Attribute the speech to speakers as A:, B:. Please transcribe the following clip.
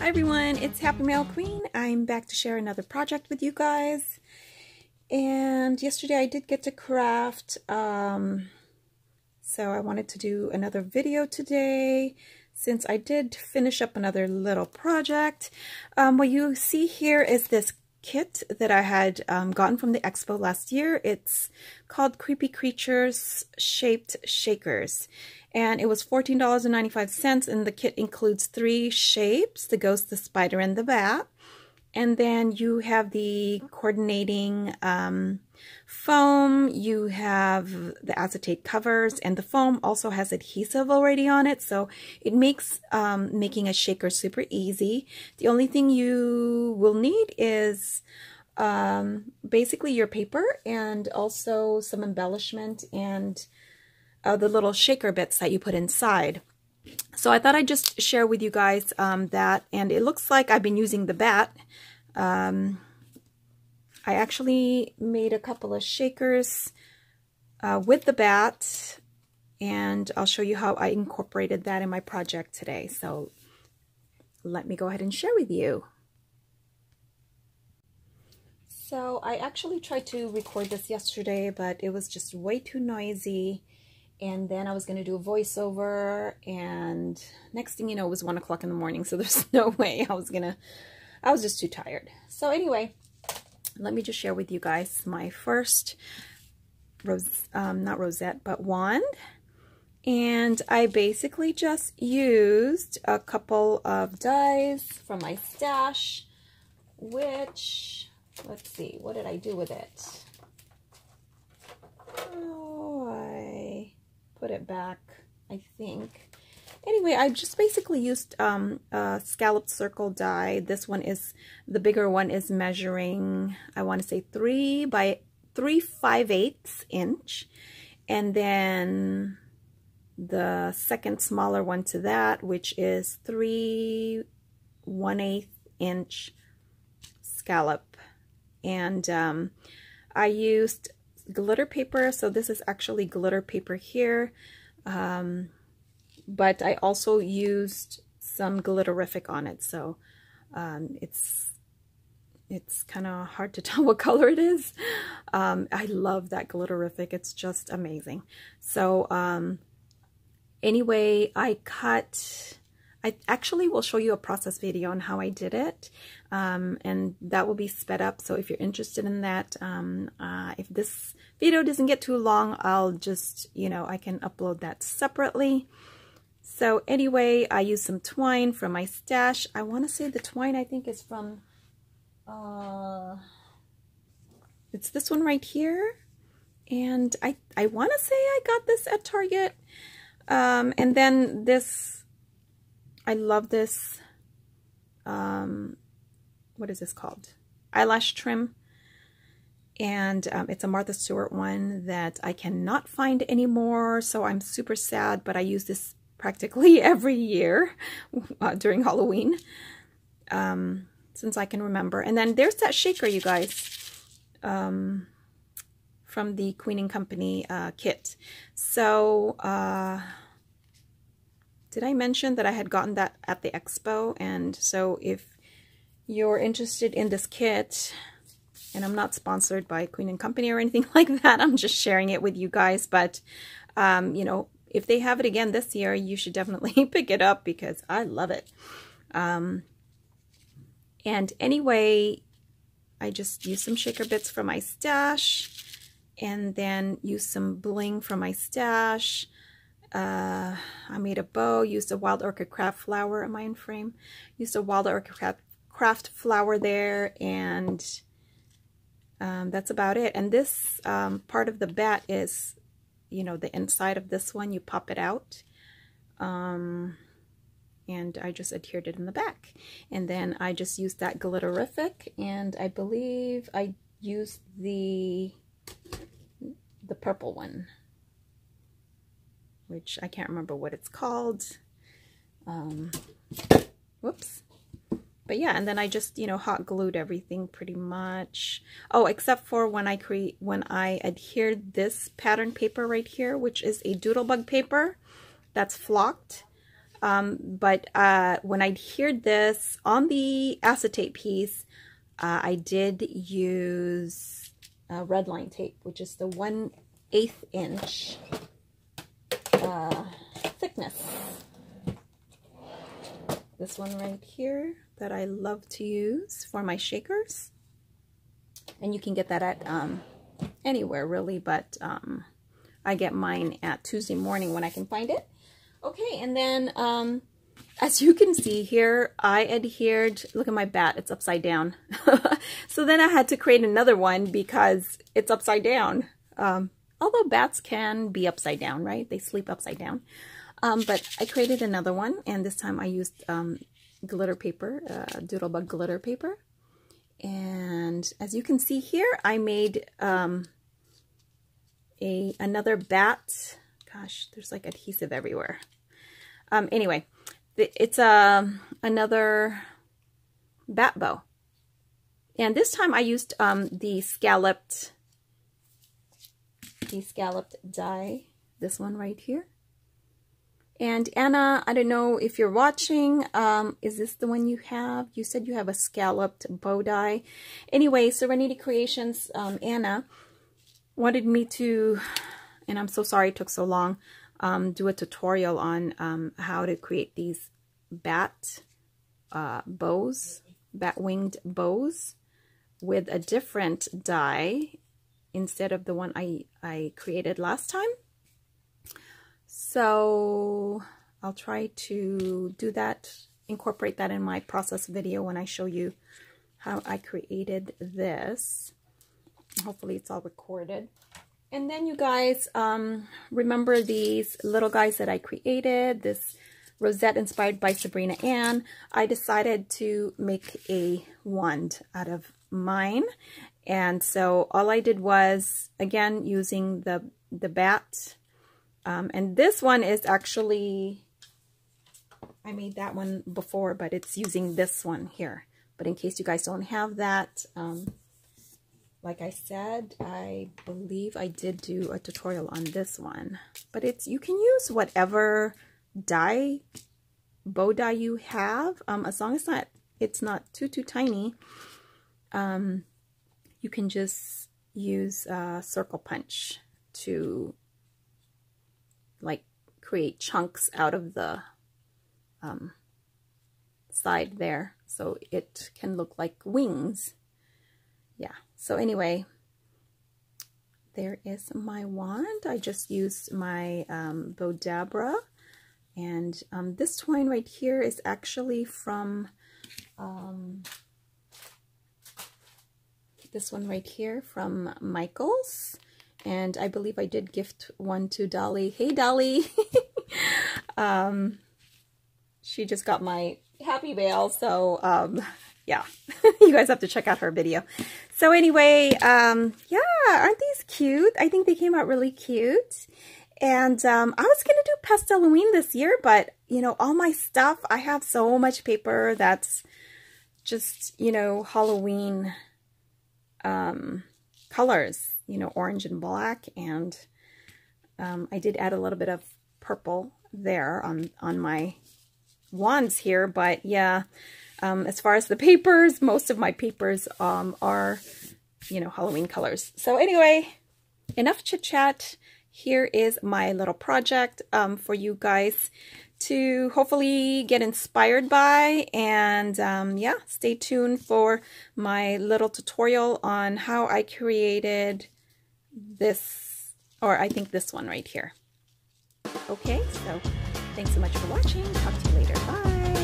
A: Hi everyone, it's Happymailqueen. I'm back to share another project with you guys. And yesterday I did get to craft, so I wanted to do another video today since I did finish up another little project. What you see here is this kit that I had gotten from the expo last year. It's called Creepy Creatures Shaped Shakers. And it was $14.95, and the kit includes 3 shapes: the ghost, the spider, and the bat. And then you have the coordinating foam, you have the acetate covers, and the foam also has adhesive already on it, so it makes making a shaker super easy. The only thing you will need is basically your paper and also some embellishment and the little shaker bits that you put inside. So I thought I'd just share with you guys that, and it looks like I've been using the bat. I actually made a couple of shakers with the bat, and I'll show you how I incorporated that in my project today. So let me go ahead and share with you. So I actually tried to record this yesterday, but it was just way too noisy. And then I was going to do a voiceover, and next thing you know, it was 1 o'clock in the morning, so there's no way I was just too tired. So anyway, let me just share with you guys my first not rosette, but wand. And I basically just used a couple of dies from my stash, which, let's see, what did I do with it? Oh, I put it back, I think. Anyway, I just basically used a scalloped circle die. This one is, the bigger one is measuring, I want to say 3 by 3 5/8 inch. And then the second smaller one to that, which is 3 1/8 inch scallop. And I used glitter paper, so this is actually glitter paper here, but I also used some glitterific on it, so it's kind of hard to tell what color it is. I love that glitterific, it's just amazing. So anyway, I actually will show you a process video on how I did it, and that will be sped up. So if you're interested in that, if this video doesn't get too long, I'll just, I can upload that separately. So anyway, I used some twine from my stash. I want to say the twine, I think, is from, it's this one right here. And I want to say I got this at Target. And then this, I love this, what is this called? Eyelash trim. And it's a Martha Stewart one that I cannot find anymore, so I'm super sad, but I use this practically every year during Halloween, since I can remember. And then there's that shaker, you guys, from the Queen & Company kit. So, did I mention that I had gotten that at the expo? And so if you're interested in this kit, and I'm not sponsored by Queen & Company or anything like that, I'm just sharing it with you guys, but if they have it again this year, you should definitely pick it up because I love it. And anyway, I just used some shaker bits from my stash, and then used some bling from my stash. I made a bow, used a Wild Orchid Craft flower. Am I in frame? Used a Wild Orchid Craft flower there, and that's about it. And this part of the bat is, the inside of this one, you pop it out. And I just adhered it in the back. And then I just used that glitterific, and I believe I used the purple one, which I can't remember what it's called. Whoops. But yeah, and then I just, hot glued everything pretty much. Oh, except for when I adhered this pattern paper right here, which is a doodlebug paper that's flocked. But when I adhered this on the acetate piece, I did use red line tape, which is the 1/8 inch thickness. This one right here that I love to use for my shakers. And you can get that at anywhere really, but I get mine at Tuesday morning when I can find it. Okay, and then as you can see here, I adhered, look at my bat, it's upside down. So then I had to create another one because it's upside down. Although bats can be upside down, right? They sleep upside down. But I created another one, and this time I used glitter paper, Doodlebug glitter paper. And as you can see here, I made another bat. Gosh, there's like adhesive everywhere. Anyway, it's another bat bow. And this time I used the scalloped die, this one right here. And Anna, I don't know if you're watching, is this the one you have? You said you have a scalloped bow die. Anyway, Serenity Creations, Anna wanted me to, and I'm so sorry it took so long, do a tutorial on how to create these bat winged bows with a different die instead of the one I created last time. So I'll try to do that, incorporate that in my process video when I show you how I created this. Hopefully it's all recorded. And then you guys, remember these little guys that I created, this rosette inspired by Sabrina Ann. I decided to make a wand out of mine. And so all I did was, again, using the bat. And this one is actually, I made that one before, but it's using this one here. But in case you guys don't have that, like I said, I believe I did do a tutorial on this one. But you can use whatever bow die you have, as long as it's not too tiny. You can just use circle punch to like create chunks out of the side there, so it can look like wings. Yeah, so anyway, there is my wand. I just used my Bodabra, and this twine right here is actually from this one right here from Michael's. And I believe I did gift one to Dolly. Hey, Dolly! She just got my Happy Mail, so yeah, you guys have to check out her video. So anyway, yeah, aren't these cute? I think they came out really cute. And I was going to do Pasteloween this year, but, you know, all my stuff, I have so much paper that's just, you know, Halloween colors. You know, orange and black, and I did add a little bit of purple there on my wands here, but yeah, as far as the papers, most of my papers are, you know, Halloween colors. So anyway, enough chit chat. Here is my little project for you guys to hopefully get inspired by, and yeah, stay tuned for my little tutorial on how I created this, or I think this one right here. Okay, so thanks so much for watching. Talk to you later. Bye.